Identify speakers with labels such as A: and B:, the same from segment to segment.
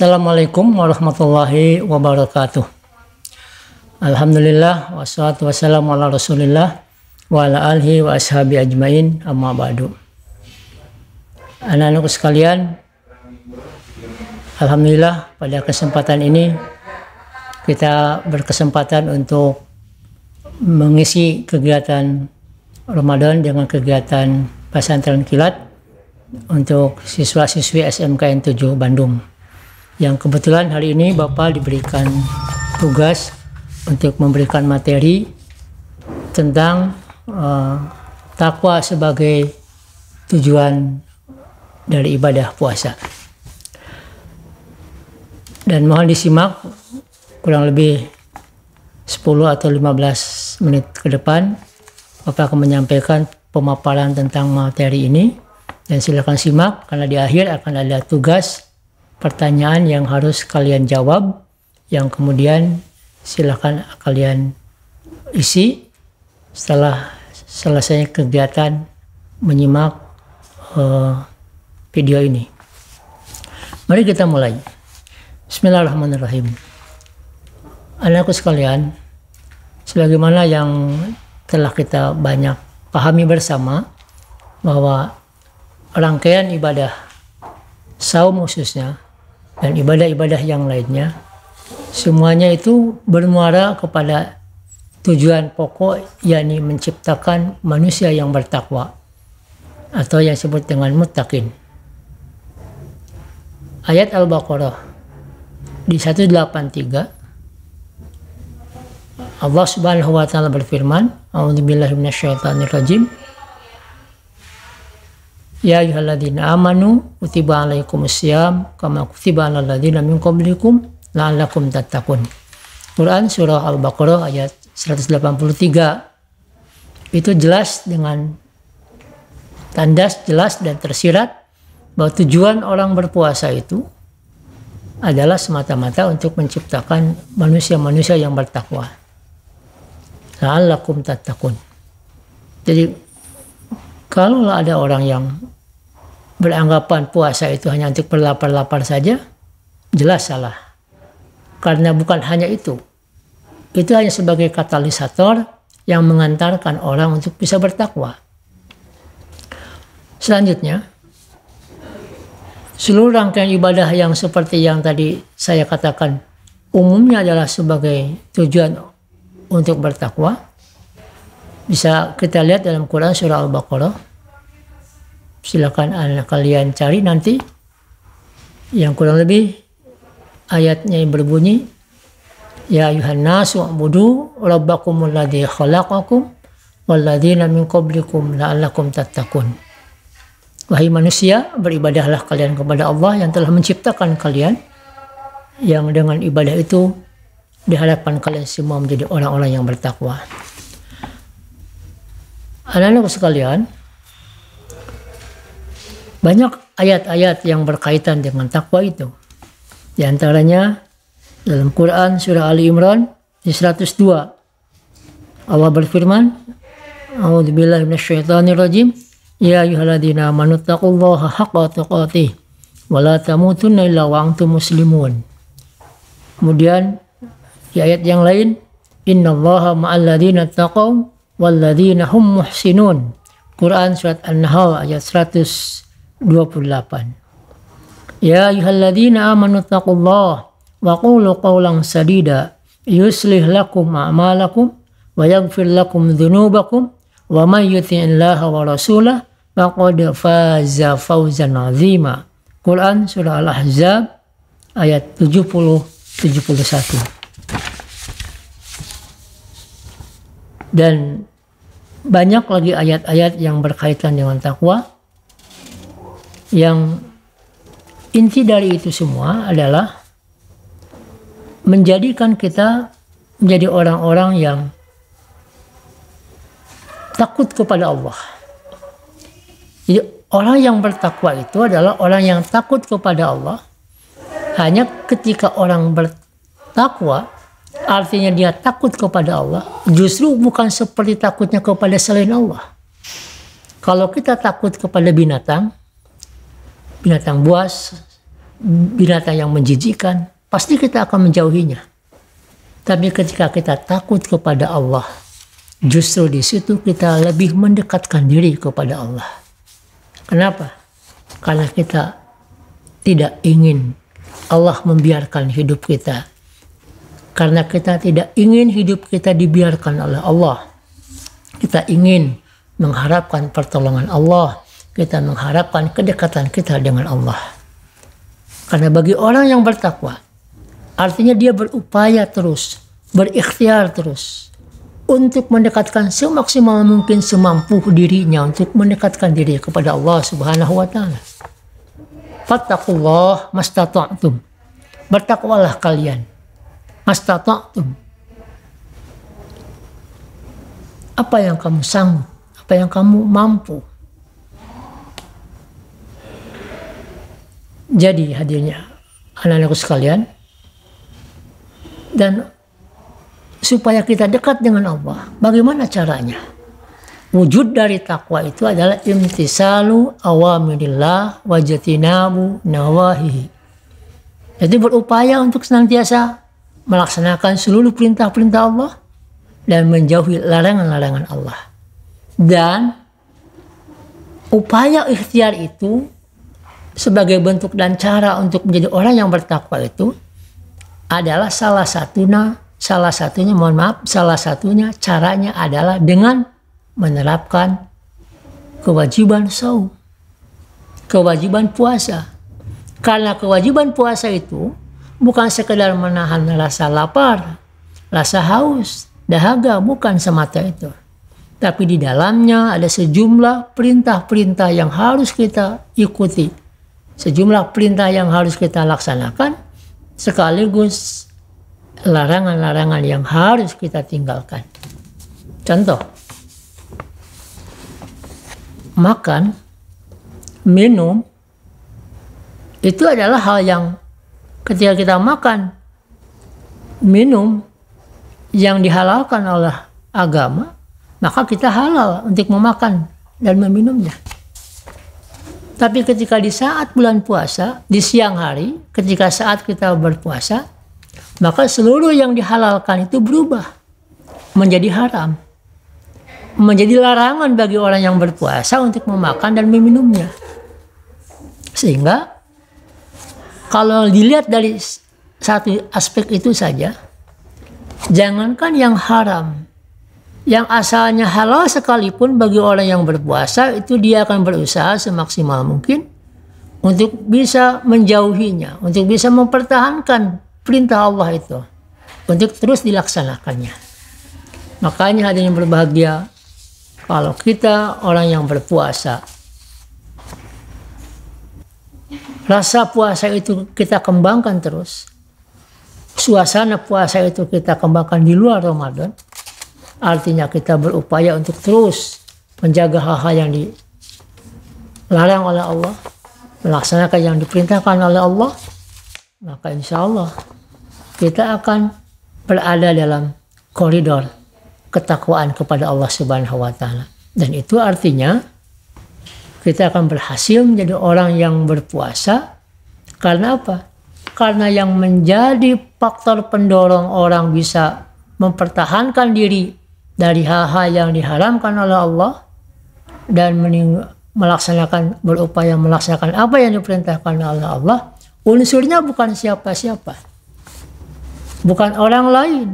A: Assalamualaikum warahmatullahi wabarakatuh. Alhamdulillah wassalatu wassalamu ala rasulillah wa ala alihi wa ashabi ajmain, amma ba'du. Anak-anakku sekalian, alhamdulillah pada kesempatan ini kita berkesempatan untuk mengisi kegiatan Ramadan dengan kegiatan pesantren kilat untuk siswa-siswi SMKN 7 Bandung. Yang kebetulan hari ini Bapak diberikan tugas untuk memberikan materi tentang takwa sebagai tujuan dari ibadah puasa. Dan mohon disimak kurang lebih 10 atau 15 menit ke depan. Bapak akan menyampaikan pemaparan tentang materi ini. Dan silakan simak karena di akhir akan ada tugas pertanyaan yang harus kalian jawab, yang kemudian silakan kalian isi setelah selesai kegiatan menyimak video ini. Mari kita mulai. Bismillahirrahmanirrahim. Anakku sekalian, sebagaimana yang telah kita banyak pahami bersama bahwa rangkaian ibadah saum khususnya dan ibadah-ibadah yang lainnya, semuanya itu bermuara kepada tujuan pokok, yakni menciptakan manusia yang bertakwa atau yang disebut dengan muttaqin. Ayat Al-Baqarah di 183 Allah Subhanahu wa taala berfirman, A'udzubillahi minasyaitonirrajim. Ya ayyuhalladzina amanu kutiba alaikumussyam kama kutiba alal ladzina min qablikum la'allakum tattaqun. Quran surah Al-Baqarah ayat 183. Itu jelas dengan tandas jelas dan tersirat bahwa tujuan orang berpuasa itu adalah semata-mata untuk menciptakan manusia-manusia yang bertakwa. La'allakum tattaqun. Jadi kalau ada orang yang beranggapan puasa itu hanya untuk berlapar-lapar saja, jelas salah. Karena bukan hanya itu. Itu hanya sebagai katalisator yang mengantarkan orang untuk bisa bertakwa. Selanjutnya, seluruh rangkaian ibadah yang seperti yang tadi saya katakan umumnya adalah sebagai tujuan untuk bertakwa. Bisa kita lihat dalam Quran surah Al-Baqarah. Silakan anak kalian cari nanti. Yang kurang lebih ayatnya yang berbunyi, Ya ayuhan nasu u'budu rabbakumul ladzi khalaqakum walladzina min qablikum la'allakum tattaqun. Wahai manusia, beribadahlah kalian kepada Allah yang telah menciptakan kalian, yang dengan ibadah itu diharapkan kalian semua menjadi orang-orang yang bertakwa. Anak-anak sekalian, banyak ayat-ayat yang berkaitan dengan takwa itu. Di antaranya dalam Quran surah Ali Imran di 102. Allah berfirman, A'udzubillahi minasyaitonirrajim. Ya ayyuhalladzina amanu taqullaha haqqa tuqatih wa la tamutunna illa wa antum muslimun. Kemudian di ayat yang lain, Innallaha ma'al ladzina taqaw walladzina hum muhsinun. Quran surat An-Nahl ayat 128. Ya ayyuhalladzina amanu taqullaha wa qulu qawlan sadida yuslih lakum a'malakum wa yaghfir lakum dzunubakum wa may yuti'illaha wa rasulahu faqad faza fawzan 'azima. Quran surah Al-Ahzab ayat 70-71. Dan banyak lagi ayat-ayat yang berkaitan dengan takwa, yang inti dari itu semua adalah menjadikan kita menjadi orang-orang yang takut kepada Allah. Jadi orang yang bertakwa itu adalah orang yang takut kepada Allah. Hanya ketika orang bertakwa, artinya dia takut kepada Allah, justru bukan seperti takutnya kepada selain Allah. Kalau kita takut kepada binatang buas, binatang yang menjijikkan, pasti kita akan menjauhinya. Tapi ketika kita takut kepada Allah, justru di situ kita lebih mendekatkan diri kepada Allah. Kenapa? Karena kita tidak ingin Allah membiarkan hidup kita. Karena kita tidak ingin hidup kita dibiarkan oleh Allah. Kita ingin mengharapkan pertolongan Allah. Kita mengharapkan kedekatan kita dengan Allah. Karena bagi orang yang bertakwa, artinya dia berupaya terus, berikhtiar terus untuk mendekatkan semaksimal mungkin semampu dirinya untuk mendekatkan diri kepada Allah Subhanahu wa taala. Fattaqullah mastata'tum. Bertakwalah kalian. Mastata'tum. Apa yang kamu sanggup, apa yang kamu mampu. Jadi hadirnya anak-anakku sekalian, dan supaya kita dekat dengan Allah, bagaimana caranya? Wujud dari takwa itu adalah imtisalu awamirillah wajatinabu nawahihi. Jadi berupaya untuk senantiasa melaksanakan seluruh perintah-perintah Allah dan menjauhi larangan-larangan Allah. Dan upaya ikhtiar itu sebagai bentuk dan cara untuk menjadi orang yang bertakwa itu adalah salah satunya caranya adalah dengan menerapkan kewajiban saum, kewajiban puasa. Karena kewajiban puasa itu bukan sekedar menahan rasa lapar, rasa haus, dahaga, bukan semata itu. Tapi di dalamnya ada sejumlah perintah-perintah yang harus kita ikuti. Sejumlah perintah yang harus kita laksanakan, sekaligus larangan-larangan yang harus kita tinggalkan. Contoh, makan, minum, itu adalah hal yang ketika kita makan, minum yang dihalalkan oleh agama, maka kita halal untuk memakan dan meminumnya. Tapi ketika di saat bulan puasa, di siang hari, ketika saat kita berpuasa, maka seluruh yang dihalalkan itu berubah menjadi haram. Menjadi larangan bagi orang yang berpuasa untuk memakan dan meminumnya. Sehingga kalau dilihat dari satu aspek itu saja, jangankan yang haram, yang asalnya halal sekalipun bagi orang yang berpuasa, itu dia akan berusaha semaksimal mungkin untuk bisa menjauhinya, untuk bisa mempertahankan perintah Allah itu, untuk terus dilaksanakannya. Makanya hadirin berbahagia, kalau kita orang yang berpuasa, rasa puasa itu kita kembangkan terus, suasana puasa itu kita kembangkan di luar Ramadan. Artinya kita berupaya untuk terus menjaga hal-hal yang dilarang oleh Allah, melaksanakan yang diperintahkan oleh Allah, maka insya Allah kita akan berada dalam koridor ketakwaan kepada Allah Subhanahu wa taala. Dan itu artinya kita akan berhasil menjadi orang yang berpuasa. Karena apa? Karena yang menjadi faktor pendorong orang bisa mempertahankan diri dari hal-hal yang diharamkan oleh Allah dan berupaya melaksanakan apa yang diperintahkan oleh Allah, unsurnya bukan siapa-siapa, bukan orang lain,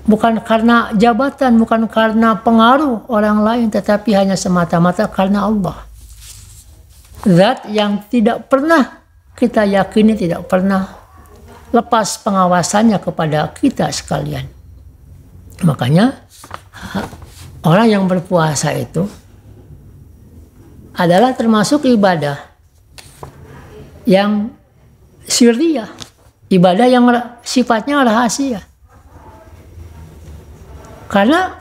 A: bukan karena jabatan, bukan karena pengaruh orang lain, tetapi hanya semata-mata karena Allah. Zat yang tidak pernah kita yakini, tidak pernah lepas pengawasannya kepada kita sekalian. Makanya orang yang berpuasa itu adalah termasuk ibadah yang sirriyah, ibadah yang sifatnya rahasia. Karena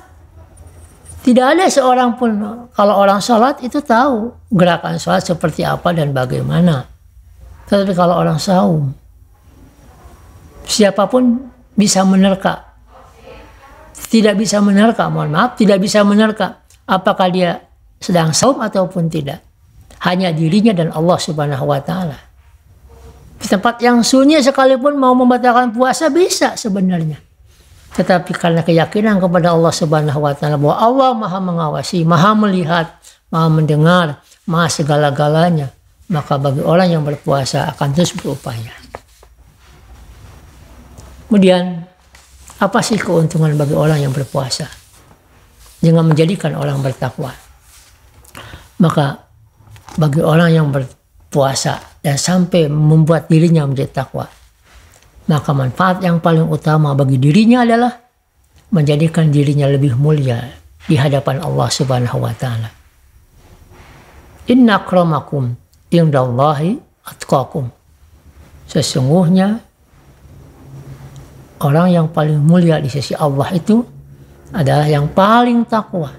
A: tidak ada seorang pun, kalau orang sholat itu tahu gerakan sholat seperti apa dan bagaimana. Tetapi kalau orang saum, siapapun bisa menerka. Tidak bisa menerka, tidak bisa menerka apakah dia sedang saum ataupun tidak. Hanya dirinya dan Allah Subhanahu wa taala. Di tempat yang sunyi sekalipun mau membatalkan puasa bisa sebenarnya. Tetapi karena keyakinan kepada Allah Subhanahu wa taala bahwa Allah Maha mengawasi, Maha melihat, Maha mendengar, Maha segala-galanya, maka bagi orang yang berpuasa akan terus berupaya. Kemudian, apa sih keuntungan bagi orang yang berpuasa dengan menjadikan orang bertakwa? Maka bagi orang yang berpuasa dan sampai membuat dirinya menjadi takwa, maka manfaat yang paling utama bagi dirinya adalah menjadikan dirinya lebih mulia di hadapan Allah Subhanahu wa taala. Inna akramakum indallahi atqakum. Sesungguhnya orang yang paling mulia di sisi Allah itu adalah yang paling takwa.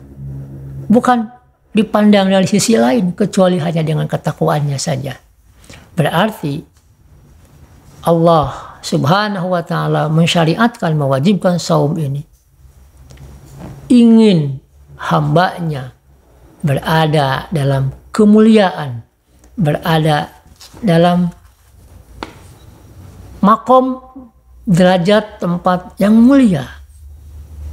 A: Bukan dipandang dari sisi lain kecuali hanya dengan ketakwaannya saja. Berarti Allah Subhanahu wa taala mensyariatkan, mewajibkan saum ini ingin hambanya berada dalam kemuliaan, berada dalam makom derajat tempat yang mulia,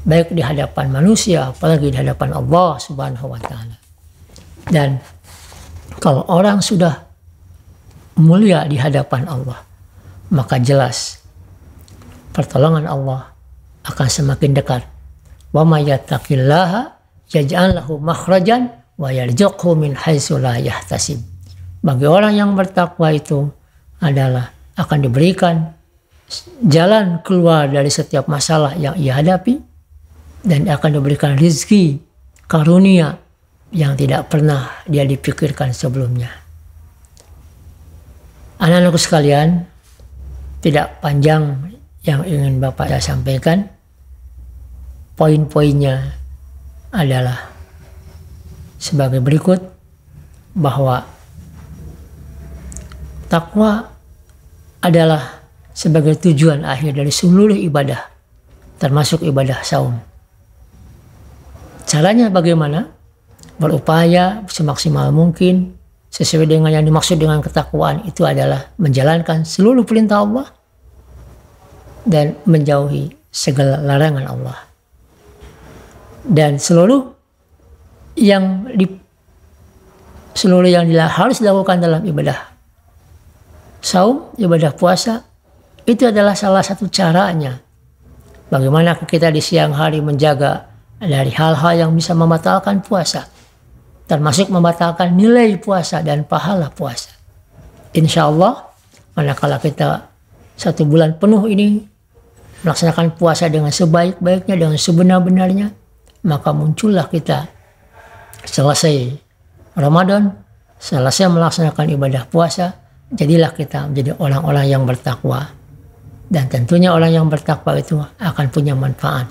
A: baik di hadapan manusia apalagi di hadapan Allah Subhanahu wa taala. Dan kalau orang sudah mulia di hadapan Allah, maka jelas pertolongan Allah akan semakin dekat. Wa may yattaqillaha yaj'al lahu makhrajan wa yarzuqhu min haitsu la yahtasib. Bagi orang yang bertakwa itu adalah akan diberikan jalan keluar dari setiap masalah yang ia hadapi, dan akan diberikan rezeki karunia yang tidak pernah dia dipikirkan sebelumnya. Anak-anakku sekalian, tidak panjang yang ingin Bapak saya sampaikan. Poin-poinnya adalah sebagai berikut, bahwa takwa adalah sebagai tujuan akhir dari seluruh ibadah, termasuk ibadah saum. Caranya bagaimana? Berupaya semaksimal mungkin sesuai dengan yang dimaksud dengan ketakwaan itu adalah menjalankan seluruh perintah Allah dan menjauhi segala larangan Allah. Dan seluruh yang harus dilakukan dalam ibadah saum, ibadah puasa, itu adalah salah satu caranya. Bagaimana kita di siang hari menjaga dari hal-hal yang bisa membatalkan puasa, termasuk membatalkan nilai puasa dan pahala puasa. Insya Allah, manakala kita 1 bulan penuh ini melaksanakan puasa dengan sebaik-baiknya, dengan sebenar-benarnya, maka muncullah kita selesai Ramadan, selesai melaksanakan ibadah puasa, jadilah kita menjadi orang-orang yang bertakwa. Dan tentunya orang yang bertakwa itu akan punya manfaat.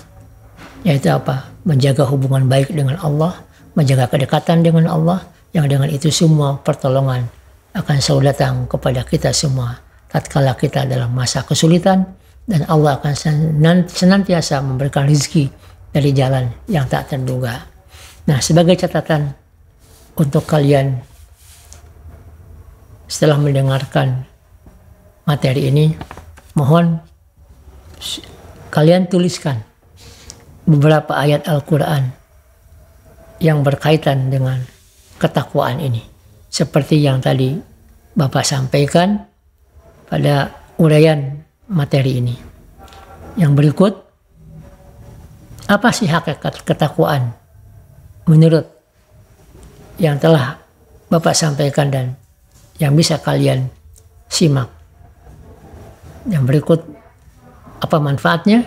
A: Yaitu apa? Menjaga hubungan baik dengan Allah, menjaga kedekatan dengan Allah, yang dengan itu semua pertolongan akan selalu datang kepada kita semua tatkala kita dalam masa kesulitan, dan Allah akan senantiasa memberikan rezeki dari jalan yang tak terduga. Nah, sebagai catatan untuk kalian setelah mendengarkan materi ini, mohon kalian tuliskan beberapa ayat Al-Quran yang berkaitan dengan ketakwaan ini. Seperti yang tadi Bapak sampaikan pada uraian materi ini. Yang berikut, apa sih hakikat ketakwaan menurut yang telah Bapak sampaikan dan yang bisa kalian simak. Yang berikut, apa manfaatnya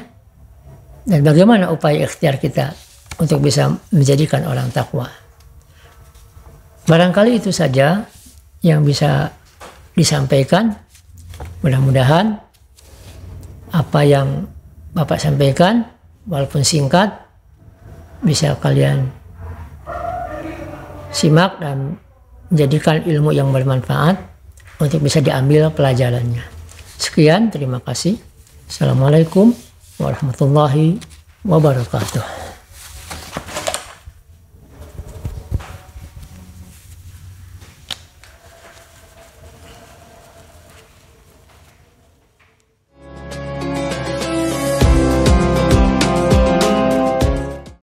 A: dan bagaimana upaya ikhtiar kita untuk bisa menjadikan orang takwa. Barangkali itu saja yang bisa disampaikan. Mudah-mudahan apa yang Bapak sampaikan, walaupun singkat, bisa kalian simak dan menjadikan ilmu yang bermanfaat untuk bisa diambil pelajarannya. Sekian, terima kasih. Assalamualaikum warahmatullahi wabarakatuh.